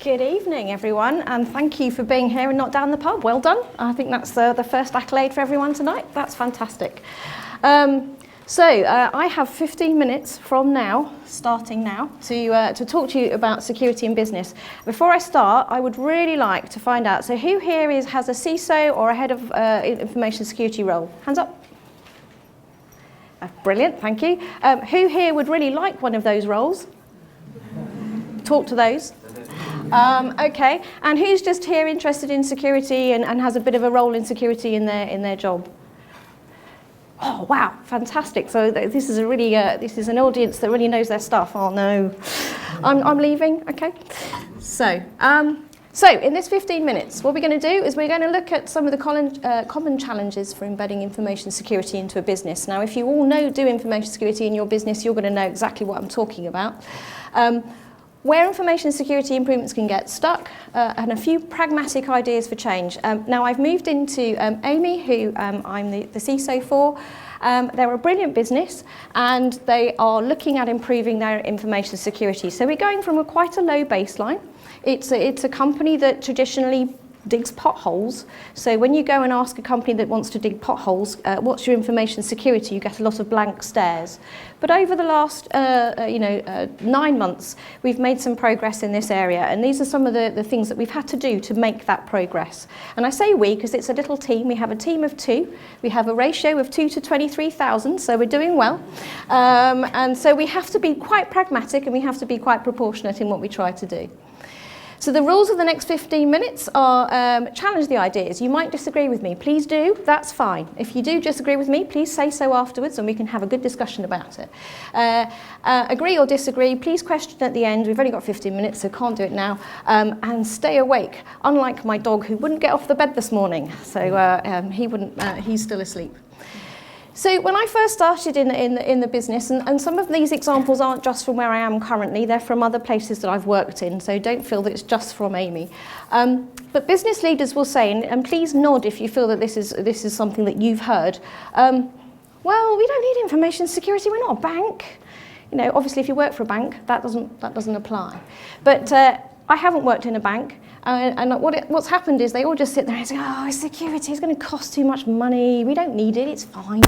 Good evening, everyone, and thank you for being here and not down the pub. Well done. I think that's the first accolade for everyone tonight. That's fantastic. I have 15 minutes from now, starting now, to talk to you about security in business. Before I start, I would really like to find out, so who here has a CISO or a head of information security role? Hands up. Brilliant, thank you. Who here would really like one of those roles? Talk to those. Okay, and who's just here interested in security and has a bit of a role in security in their job? Oh wow, fantastic! So this is a really this is an audience that really knows their stuff. Oh no, I'm leaving. Okay, so in this 15 minutes, what we're going to do is we're going to look at some of the common challenges for embedding information security into a business. Now, if you all do information security in your business, you're going to know exactly what I'm talking about. Where information security improvements can get stuck, and a few pragmatic ideas for change. Now I've moved into Amy, who I'm the CISO for. They're a brilliant business and they are looking at improving their information security. So we're going from quite a low baseline. It's a company that traditionally digs potholes. So when you go and ask a company that wants to dig potholes, what's your information security, you get a lot of blank stares. But over the last 9 months, we've made some progress in this area, and these are some of the things that we've had to do to make that progress. And I say we because it's a little team. We have a team of 2. We have a ratio of 2 to 23,000, so we're doing well. And so we have to be quite pragmatic and we have to be quite proportionate in what we try to do. So the rules of the next 15 minutes are challenge the ideas. You might disagree with me. Please do. That's fine. If you do disagree with me, please say so afterwards and we can have a good discussion about it. Agree or disagree, please question at the end. We've only got 15 minutes, so can't do it now. And stay awake, unlike my dog who wouldn't get off the bed this morning. So he's still asleep. So when I first started in the business, and some of these examples aren't just from where I am currently, they're from other places that I've worked in, so don't feel that it's just from Amy. But business leaders will say, and please nod if you feel that this is something that you've heard, well, we don't need information security, we're not a bank. You know, obviously if you work for a bank, that doesn't apply. But I haven't worked in a bank. And what's happened is they all just sit there and say, oh, security is going to cost too much money. We don't need it. It's fine.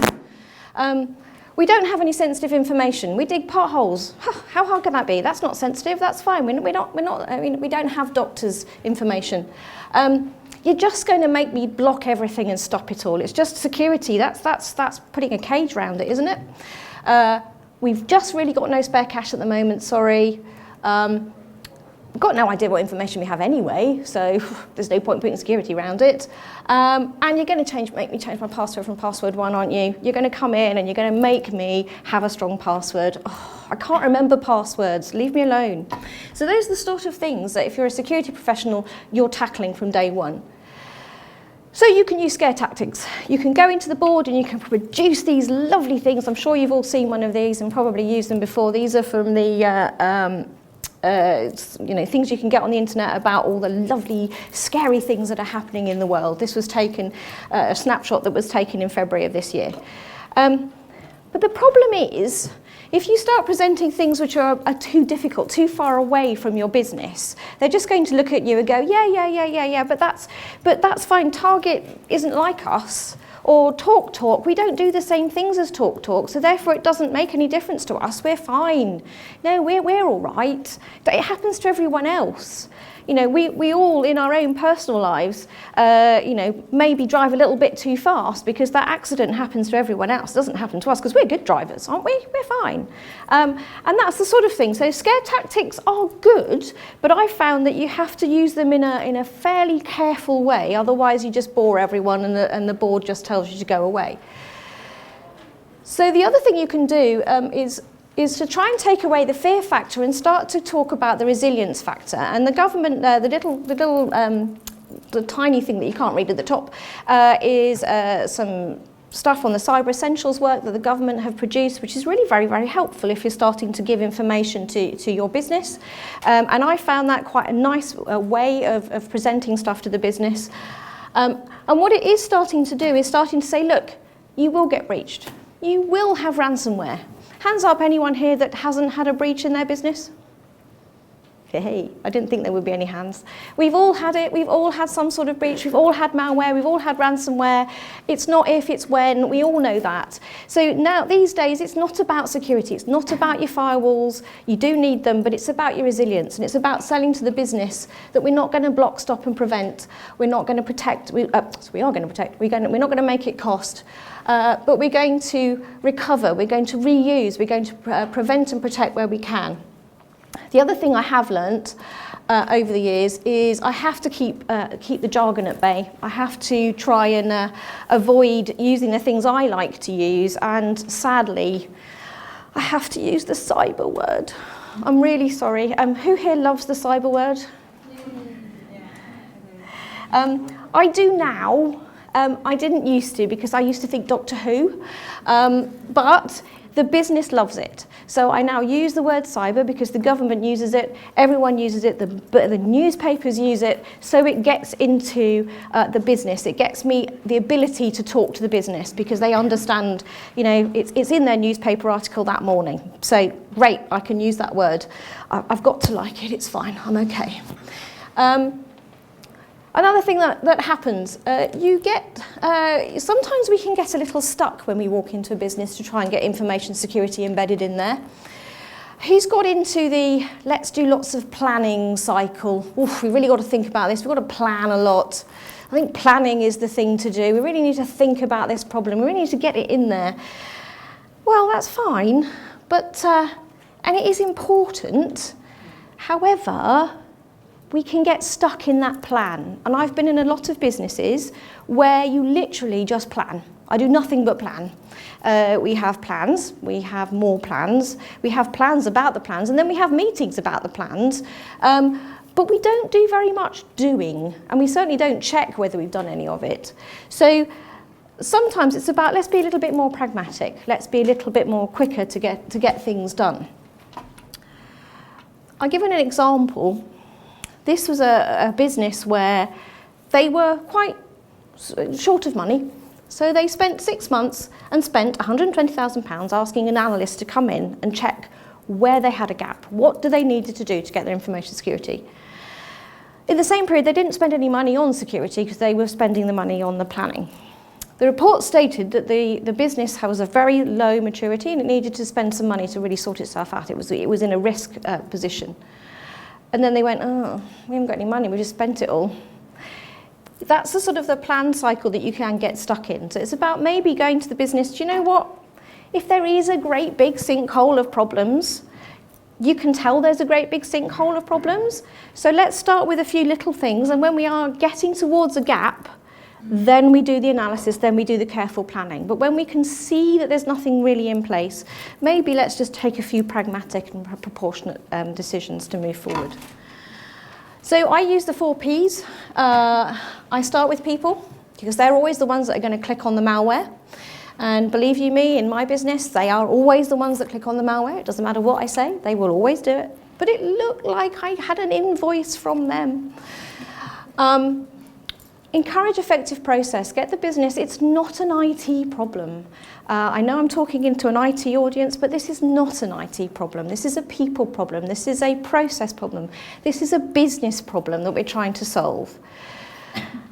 We don't have any sensitive information. We dig potholes. How hard can that be? That's not sensitive. That's fine. We don't have doctors' information. You're just going to make me block everything and stop it all. It's just security. That's putting a cage around it, isn't it? We've just really got no spare cash at the moment. Sorry. We've got no idea what information we have anyway, so there's no point putting security around it. And you're going to make me change my password from password 1, aren't you? You're going to come in and you're going to make me have a strong password. Oh, I can't remember passwords. Leave me alone. So those are the sort of things that if you're a security professional, you're tackling from day one. So you can use scare tactics. You can go into the board and you can produce these lovely things. I'm sure you've all seen one of these and probably used them before. These are from the things you can get on the internet about all the lovely, scary things that are happening in the world. This was taken, a snapshot that was taken in February of this year. But the problem is, if you start presenting things which are too difficult, too far away from your business, they're just going to look at you and go, yeah, but that's fine. Target isn't like us. Or talk, we don't do the same things as talk, so therefore it doesn't make any difference to us, we're fine. No, we're all right. It happens to everyone else. You know, we all in our own personal lives, maybe drive a little bit too fast because that accident happens to everyone else. It doesn't happen to us because we're good drivers, aren't we? We're fine. And that's the sort of thing. So scare tactics are good, but I found that you have to use them in a fairly careful way. Otherwise, you just bore everyone and the board just tells you to go away. So the other thing you can do is to try and take away the fear factor and start to talk about the resilience factor. And the government, the tiny thing that you can't read at the top, is some stuff on the Cyber Essentials work that the government have produced, which is really very, very helpful if you're starting to give information to your business. And I found that quite a nice way of presenting stuff to the business. And what it is starting to do is starting to say, look, you will get breached. You will have ransomware. Hands up anyone here that hasn't had a breach in their business? Hey, I didn't think there would be any hands. We've all had it. We've all had some sort of breach. We've all had malware. We've all had ransomware. It's not if, it's when. We all know that. So now, these days, it's not about security. It's not about your firewalls. You do need them, but it's about your resilience. And it's about selling to the business that we're not going to block, stop, and prevent. We're not going to protect. We are going to protect. We're not going to make it cost. But we're going to recover. We're going to reuse. We're going to prevent and protect where we can. The other thing I have learnt over the years is I have to keep the jargon at bay. I have to try and avoid using the things I like to use, and sadly, I have to use the cyber word. I'm really sorry. Who here loves the cyber word? I do now. I didn't used to, because I used to think Doctor Who, but the business loves it. So I now use the word cyber because the government uses it, everyone uses it, the newspapers use it, so it gets into the business. It gets me the ability to talk to the business because they understand, it's in their newspaper article that morning. So great, I can use that word. I've got to like it, it's fine, I'm okay. Another thing that happens, sometimes we can get a little stuck when we walk into a business to try and get information security embedded in there. Who's got into the let's do lots of planning cycle? Oof, we really got to think about this, we've got to plan a lot. I think planning is the thing to do. We really need to think about this problem, we really need to get it in there. Well, that's fine, but, and it is important, however, we can get stuck in that plan. And I've been in a lot of businesses where you literally just plan. I do nothing but plan. We have plans, we have more plans, we have plans about the plans, and then we have meetings about the plans. But we don't do very much doing, and we certainly don't check whether we've done any of it. So sometimes it's about, let's be a little bit more pragmatic, let's be a little bit more quicker to get things done. I'll give you an example. This was a business where they were quite short of money, so they spent 6 months and spent £120,000 asking an analyst to come in and check where they had a gap. What do they needed to do to get their information security? In the same period, they didn't spend any money on security because they were spending the money on the planning. The report stated that the business was a very low maturity and it needed to spend some money to really sort itself out. It was in a risk position. And then they went, oh, we haven't got any money, we just spent it all. That's the sort of the plan cycle that you can get stuck in. So it's about maybe going to the business, do you know what? If there is a great big sinkhole of problems, you can tell there's a great big sinkhole of problems. So let's start with a few little things, and when we are getting towards a gap, then we do the analysis, then we do the careful planning. But when we can see that there's nothing really in place, maybe let's just take a few pragmatic and proportionate decisions to move forward. So I use the 4 Ps. I start with people, because they're always the ones that are going to click on the malware. And believe you me, in my business, they are always the ones that click on the malware. It doesn't matter what I say, they will always do it. But it looked like I had an invoice from them. Encourage effective process, get the business, it's not an IT problem. I know I'm talking into an IT audience, but this is not an IT problem. This is a people problem, this is a process problem, this is a business problem that we're trying to solve.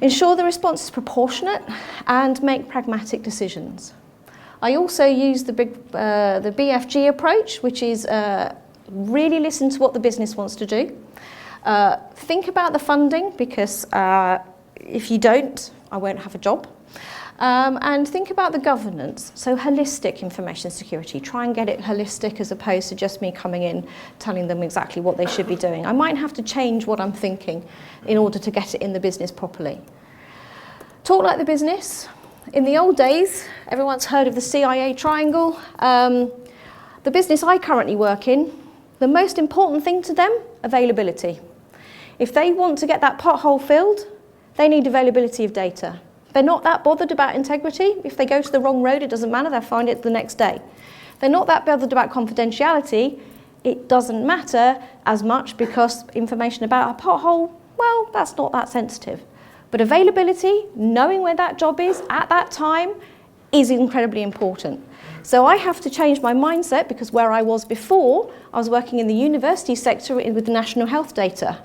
Ensure the response is proportionate and make pragmatic decisions. I also use the BFG approach, which is really listen to what the business wants to do. Think about the funding, because if you don't, I won't have a job. And think about the governance, so holistic information security. Try and get it holistic as opposed to just me coming in telling them exactly what they should be doing. I might have to change what I'm thinking in order to get it in the business properly. Talk like the business. In the old days, everyone's heard of the CIA triangle. The business I currently work in, the most important thing to them, availability. If they want to get that pothole filled, they need availability of data. They're not that bothered about integrity. If they go to the wrong road, it doesn't matter, they'll find it the next day. They're not that bothered about confidentiality. It doesn't matter as much because information about a pothole, well, that's not that sensitive. But availability, knowing where that job is at that time, is incredibly important. So I have to change my mindset, because where I was before, I was working in the university sector with the national health data.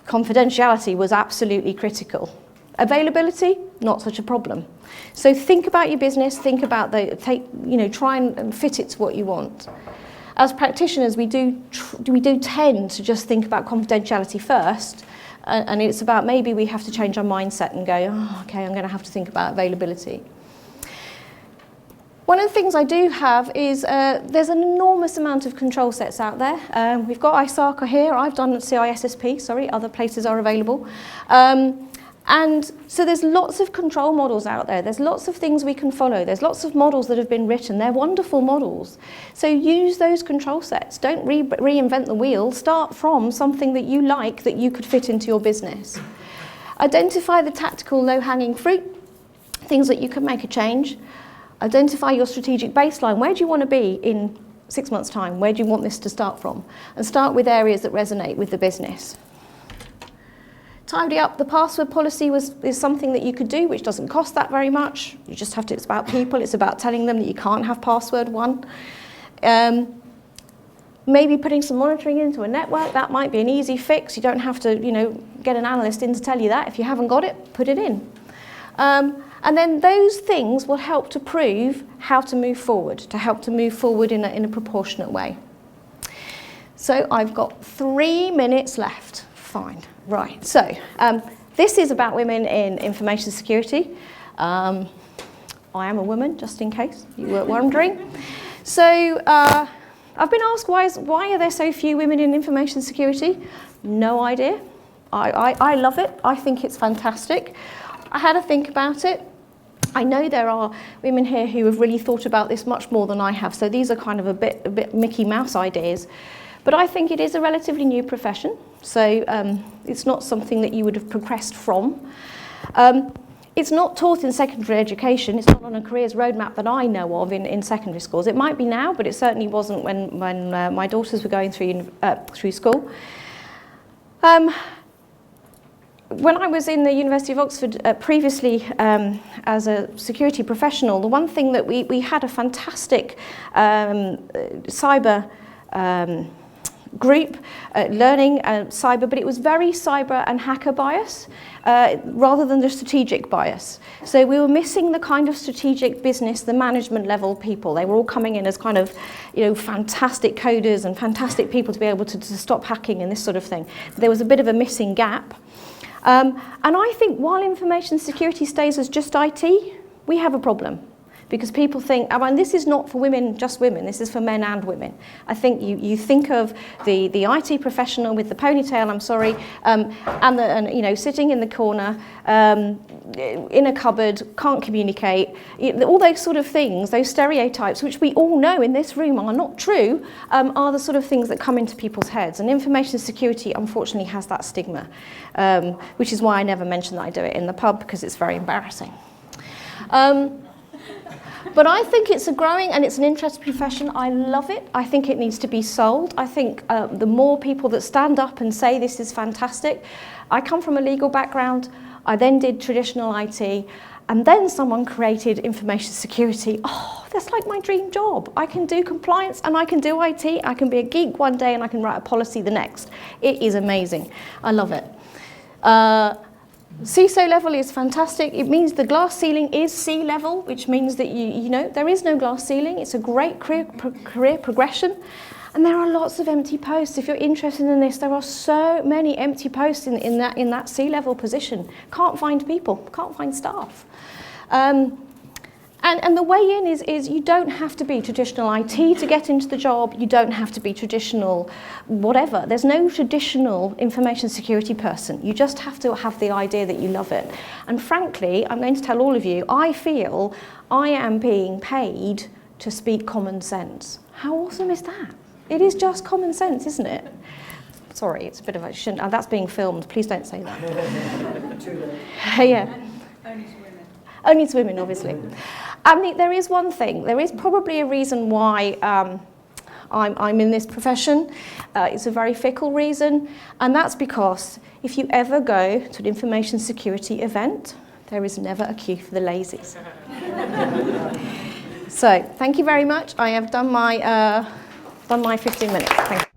Confidentiality was absolutely critical. Availability, not such a problem. So think about your business, think about try and fit it to what you want. As practitioners, we do tend to just think about confidentiality first, and it's about maybe we have to change our mindset and go, oh, okay, I'm going to have to think about availability. One of the things I do have is there's an enormous amount of control sets out there. We've got ISARCA here. I've done CISSP, sorry, other places are available. And so there's lots of control models out there. There's lots of things we can follow. There's lots of models that have been written. They're wonderful models. So use those control sets. Don't reinvent the wheel. Start from something that you like that you could fit into your business. Identify the tactical low-hanging fruit, things that you can make a change. Identify your strategic baseline. Where do you want to be in 6 months' time? Where do you want this to start from? And start with areas that resonate with the business. Tidy up. The password policy is something that you could do, which doesn't cost that very much. You just have to, it's about people. It's about telling them that you can't have password one. Maybe putting some monitoring into a network. That might be an easy fix. You don't have to, get an analyst in to tell you that. If you haven't got it, put it in. And then those things will help to prove how to move forward, in a proportionate way. So I've got 3 minutes left. Fine. Right. So this is about women in information security. I am a woman, just in case you were wondering. So I've been asked why are there so few women in information security? No idea. I love it. I think it's fantastic. I had to think about it. I know there are women here who have really thought about this much more than I have, so these are kind of a bit Mickey Mouse ideas. But I think it is a relatively new profession, so it's not something that you would have progressed from. It's not taught in secondary education. It's not on a careers roadmap that I know of in secondary schools. It might be now, but it certainly wasn't when my daughters were going through school. When I was in the University of Oxford previously as a security professional, the one thing that we had a fantastic cyber group learning cyber, but it was very cyber and hacker bias rather than the strategic bias. So we were missing the kind of strategic business, the management level people. They were all coming in as kind of, fantastic coders and fantastic people to be able to stop hacking and this sort of thing. There was a bit of a missing gap. And I think while information security stays as just IT, we have a problem. Because people think, this is not for women, just women, this is for men and women. I think you think of the IT professional with the ponytail, I'm sorry, and sitting in the corner, in a cupboard, can't communicate, all those sort of things, those stereotypes, which we all know in this room are not true, are the sort of things that come into people's heads. And information security, unfortunately, has that stigma, which is why I never mention that I do it in the pub, because it's very embarrassing. But I think it's a growing and it's an interesting profession. I love it. I think it needs to be sold. I think the more people that stand up and say this is fantastic. I come from a legal background. I then did traditional IT. And then someone created information security. Oh, that's like my dream job. I can do compliance and I can do IT. I can be a geek one day and I can write a policy the next. It is amazing. I love it. CISO level is fantastic. It means the glass ceiling is C level, which means that there is no glass ceiling. It's a great career progression. And there are lots of empty posts. If you're interested in this, there are so many empty posts in that C level position. Can't find people, can't find staff. And the way in is you don't have to be traditional IT to get into the job. You don't have to be traditional whatever. There's no traditional information security person. You just have to have the idea that you love it. And frankly, I'm going to tell all of you, I feel I am being paid to speak common sense. How awesome is that? It is just common sense, isn't it? Sorry, it's a bit of a shouldn't. That's being filmed. Please don't say that. Yeah. Only to women, obviously. There is one thing. There is probably a reason why I'm in this profession. It's a very fickle reason, and that's because if you ever go to an information security event, there is never a queue for the lazies. So thank you very much. I have done my 15 minutes. Thank you.